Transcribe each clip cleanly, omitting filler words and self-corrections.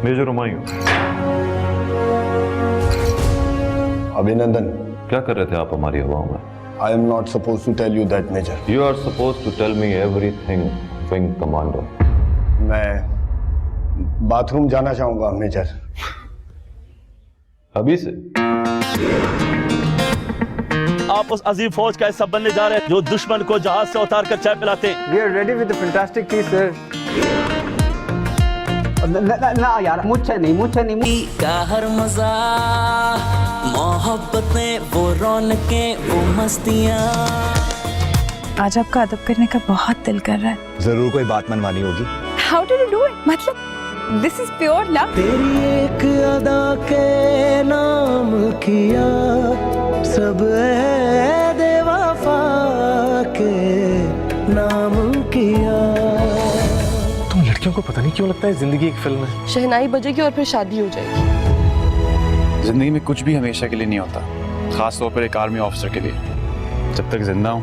Major Humayun. अभिनंदन। क्या कर रहे थे आप हमारी हवाओं में? I am not supposed to tell you that, Major. You are supposed to tell me everything, Wing Commander. मैं बाथरूम जाना चाहूंगा, मेजर। अभी से? आप उस अजीम फौज का हिस्सा बनने जा रहे हैं जो दुश्मन को जहाज से उतार कर चाय पिलाते हैं। We are ready with the fantastic tea, sir. ना यार, मुझसे नहीं। का हर मजा, मोहब्बतें, वो रौनकें, वो मस्तियाँ। आज आपका अदब करने का बहुत दिल कर रहा है। जरूर कोई बात मनवानी होगी। How did you do it? मतलब this is pure love. तेरी एक अदा के नाम किया सब वफा के नाम किया। तुम लड़कियों को पता नहीं क्यों लगता है जिंदगी एक फिल्म है। शहनाई बजेगी और फिर शादी हो जाएगी। जिंदगी में कुछ भी हमेशा के लिए नहीं होता, खास तौर पर एक आर्मी ऑफिसर के लिए। जब तक जिंदा हूं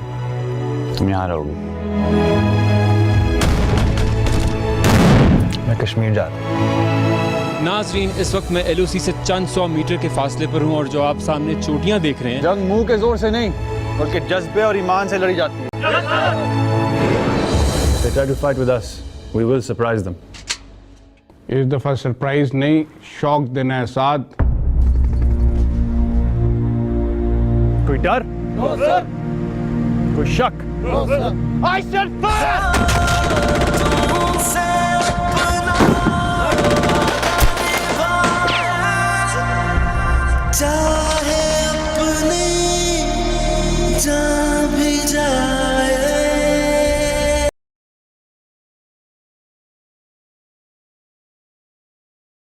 तुम यहाँ रहोगे। मैं कश्मीर जा रहा हूं। नाजरीन, इस वक्त मैं LOC से चंद 100 मीटर के फासले पर हूं और जो आप सामने चोटियां देख रहे हैं, जंग मुंह के जोर से नहीं बल्कि जज्बे और ईमान से लड़ी जाती है। They try to fight with us. We will surprise them. इस दफा सरप्राइज नहीं, शॉक देना है साथ। कोई डर? No, sir. कोई शक? No, sir. I said fire! जा